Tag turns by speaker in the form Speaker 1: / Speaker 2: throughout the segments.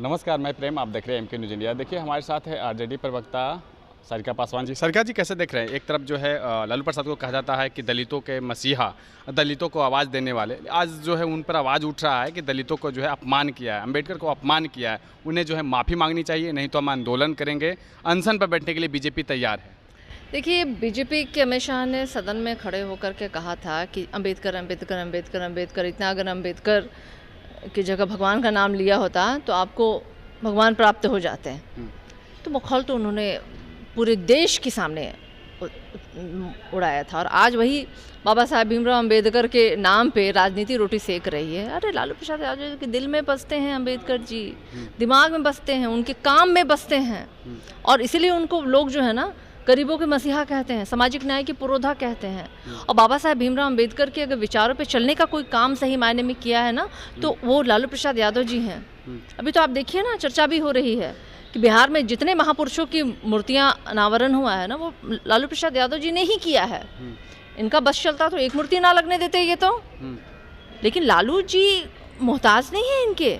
Speaker 1: नमस्कार, मैं प्रेम, आप देख रहे हैं एमके न्यूज़ इंडिया। देखिए हमारे साथ है आरजेडी प्रवक्ता सारिका पासवान जी। सारिका जी, कैसे देख रहे हैं? एक तरफ जो है लालू प्रसाद को कहा जाता है कि दलितों के मसीहा, दलितों को आवाज़ देने वाले, आज जो है उन पर आवाज़ उठ रहा है कि दलितों को जो है अपमान किया है, अंबेडकर को अपमान किया है, उन्हें जो है माफ़ी मांगनी चाहिए, नहीं तो हम आंदोलन करेंगे। अनशन पर बैठने के लिए बीजेपी तैयार है।
Speaker 2: देखिए, बीजेपी के अमित शाह ने सदन में खड़े होकर के कहा था कि अंबेडकर अंबेडकर अंबेडकर अंबेडकर, इतना अगर अंबेडकर की जगह भगवान का नाम लिया होता तो आपको भगवान प्राप्त हो जाते हैं। तो मखौल तो उन्होंने पूरे देश के सामने उड़ाया था और आज वही बाबा साहब भीमराव अंबेडकर के नाम पे राजनीति रोटी सेक रही है। अरे लालू प्रसाद यादव के दिल में बसते हैं अंबेडकर जी, दिमाग में बसते हैं, उनके काम में बसते हैं और इसीलिए उनको लोग जो है ना गरीबों के मसीहा कहते हैं, सामाजिक न्याय के पुरोधा कहते हैं। और बाबा साहब भीमराव अंबेडकर के अगर विचारों पे चलने का कोई काम सही मायने में किया है ना तो वो लालू प्रसाद यादव जी हैं। अभी तो आप देखिए ना, चर्चा भी हो रही है कि बिहार में जितने महापुरुषों की मूर्तियां अनावरण हुआ है ना वो लालू प्रसाद यादव जी ने ही किया है। इनका बस चलता तो एक मूर्ति ना लगने देते ये तो, लेकिन लालू जी मोहताज नहीं है इनके।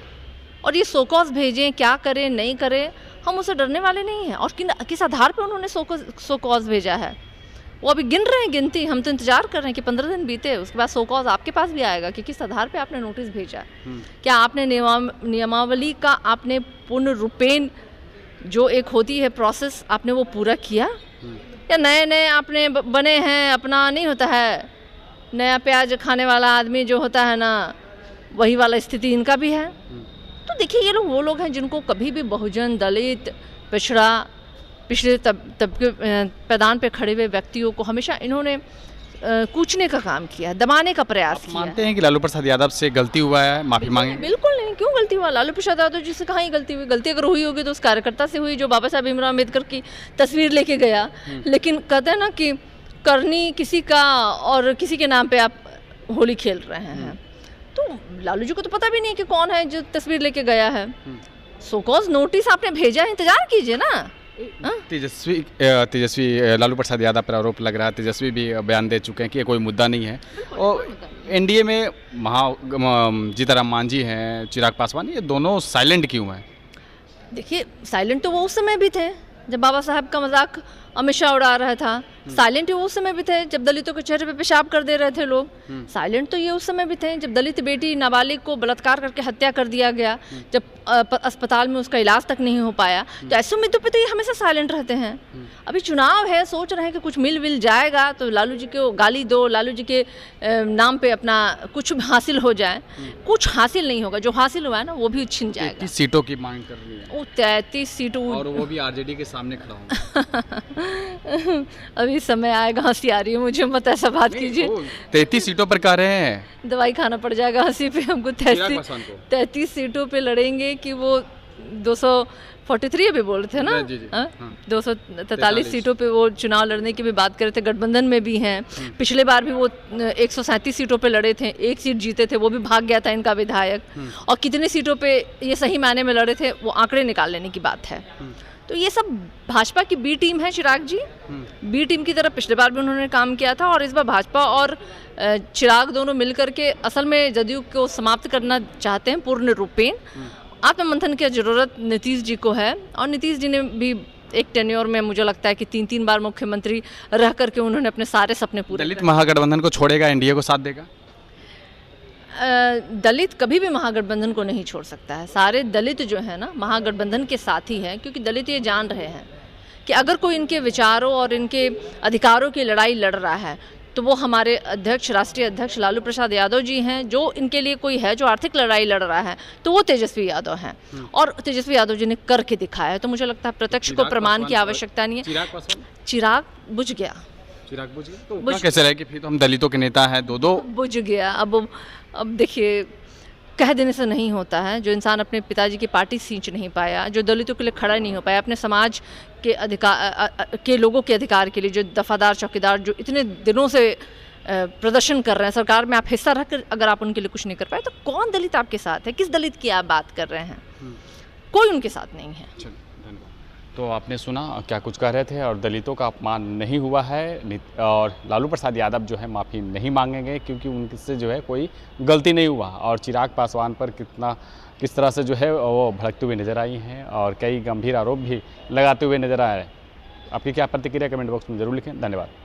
Speaker 2: और ये सोकॉज भेजें, क्या करें नहीं करें, हम उससे डरने वाले नहीं हैं। और किस आधार पे उन्होंने सोकॉज भेजा है वो अभी गिन रहे हैं गिनती। हम तो इंतजार कर रहे हैं कि 15 दिन बीते उसके बाद सोकॉज आपके पास भी आएगा कि किस आधार पे आपने नोटिस भेजा। क्या आपने नियमावली का आपने पूर्ण रूपेण जो एक होती है प्रोसेस आपने वो पूरा किया, या नए नए आपने बने हैं, अपना नहीं होता है नया प्याज खाने वाला आदमी जो होता है ना, वही वाला स्थिति इनका भी है। तो देखिए, ये लोग वो लोग हैं जिनको कभी भी बहुजन, दलित, पिछड़ा, पिछले तबके पैदान पे खड़े हुए व्यक्तियों को हमेशा इन्होंने कूचने का काम किया, दबाने का प्रयास किया।
Speaker 1: मानते हैं कि लालू प्रसाद यादव से गलती हुआ है, माफ़ी मांगे?
Speaker 2: बिल्कुल नहीं, क्यों गलती हुआ? लालू प्रसाद यादव जी से कहाँ ही गलती हुई? गलती अगर हुई होगी तो उस कार्यकर्ता से हुई जो बाबा साहब भीमराव अम्बेडकर की तस्वीर लेके गया। लेकिन कहते हैं ना कि करनी किसी का और किसी के नाम पे आप होली खेल रहे हैं। तो लालू जी को तो पता भी नहीं कि कौन है जो तस्वीर लेके गया है। सोकॉज नोटिस आपने भेजा है, इंतजार कीजिए ना।
Speaker 1: तेजस्वी लालू प्रसाद यादव पर आरोप लग रहा है, तेजस्वी भी बयान दे चुके हैं कि ये कोई मुद्दा नहीं है। और एनडीए में जीतन राम मांझी हैं, चिराग पासवान, ये दोनों साइलेंट क्यों हैं?
Speaker 2: देखिए, साइलेंट तो वो उस समय भी थे जब बाबा साहब का मजाक अमित शाह उड़ा रहा था। साइलेंट वो उस समय भी थे जब दलितों के चेहरे पे पेशाब कर दे रहे थे लोग। साइलेंट तो ये उस समय भी थे जब दलित बेटी नाबालिग को बलात्कार करके हत्या कर दिया गया, जब अस्पताल में उसका इलाज तक नहीं हो पाया। तो ऐसे मुद्दों पे तो ये हमेशा साइलेंट रहते हैं। अभी चुनाव है, सोच रहे हैं कि कुछ मिल जाएगा तो लालू जी को गाली दो, लालू जी के नाम पे अपना कुछ हासिल हो जाए। कुछ हासिल नहीं होगा, जो हासिल हुआ है ना वो भी छिन जाएगा।
Speaker 1: 33 सीटों की मांग कर रही है।
Speaker 2: वो 33 सीटों,
Speaker 1: और वो भी आरजेडी के सामने खड़ा होगा।
Speaker 2: अभी समय आएगा, हंसी आ रही है मुझे, मत ऐसा बात कीजिए।
Speaker 1: 33 सीटों पर कह रहे हैं,
Speaker 2: दवाई खाना पड़ जाएगा हंसी पे हमको। 33 सीटों पे लड़ेंगे कि वो 243 अभी बोल रहे थे ना, 243 सीटों पे वो चुनाव लड़ने की भी बात कर रहे थे। गठबंधन में भी हैं, पिछले बार भी वो 137 सीटों पे लड़े थे, एक सीट जीते थे, वो भी भाग गया था इनका विधायक। और कितने सीटों पे ये सही मायने में लड़े थे वो आंकड़े निकाल लेने की बात है। तो ये सब भाजपा की बी टीम है। चिराग जी बी टीम की तरह पिछले बार भी उन्होंने काम किया था और इस बार भाजपा और चिराग दोनों मिलकर के असल में जदयू को समाप्त करना चाहते हैं पूर्ण रूपेण। आत्ममंथन की जरूरत नीतीश जी को है और नीतीश जी ने भी एक टेन्योर में मुझे लगता है कि 3 बार मुख्यमंत्री रह करके उन्होंने अपने सारे सपने पूरे।
Speaker 1: दलित महागठबंधन को छोड़ेगा, एनडीए को साथ देगा?
Speaker 2: दलित कभी भी महागठबंधन को नहीं छोड़ सकता है। सारे दलित जो है ना महागठबंधन के साथ ही हैं, क्योंकि दलित ये जान रहे हैं कि अगर कोई इनके विचारों और इनके अधिकारों की लड़ाई लड़ रहा है तो वो हमारे अध्यक्ष, राष्ट्रीय अध्यक्ष लालू प्रसाद यादव जी हैं। जो इनके लिए कोई है जो आर्थिक लड़ाई लड़ रहा है तो वो तेजस्वी यादव हैं और तेजस्वी यादव जी ने करके दिखाया है। तो मुझे लगता है प्रत्यक्ष को प्रमाण की आवश्यकता नहीं है। चिराग बुझ गया।
Speaker 1: तो कैसे रहे कि फिर तो हम दलितों के नेता हैं, दो
Speaker 2: बुझ गया। अब देखिए, कह देने से नहीं होता है। जो इंसान अपने पिताजी की पार्टी सींच नहीं पाया, जो दलितों के लिए खड़ा नहीं हो पाया, अपने समाज के अधिकार के लोगों के अधिकार के लिए, जो दफादार चौकीदार जो इतने दिनों से प्रदर्शन कर रहे हैं सरकार में, आप हिस्सा रखकर अगर आप उनके लिए कुछ नहीं कर पाए तो कौन दलित आपके साथ है? किस दलित की आप बात कर रहे हैं? कोई उनके साथ नहीं है।
Speaker 1: तो आपने सुना क्या कुछ कह रहे थे, और दलितों का अपमान नहीं हुआ है और लालू प्रसाद यादव जो है माफ़ी नहीं मांगेंगे क्योंकि उनसे जो है कोई गलती नहीं हुआ। और चिराग पासवान पर किस तरह से जो है वो भड़कते हुए नज़र आई हैं और कई गंभीर आरोप भी लगाते हुए नज़र आ रहे हैं। आपकी क्या प्रतिक्रिया कमेंट बॉक्स में ज़रूर लिखें। धन्यवाद।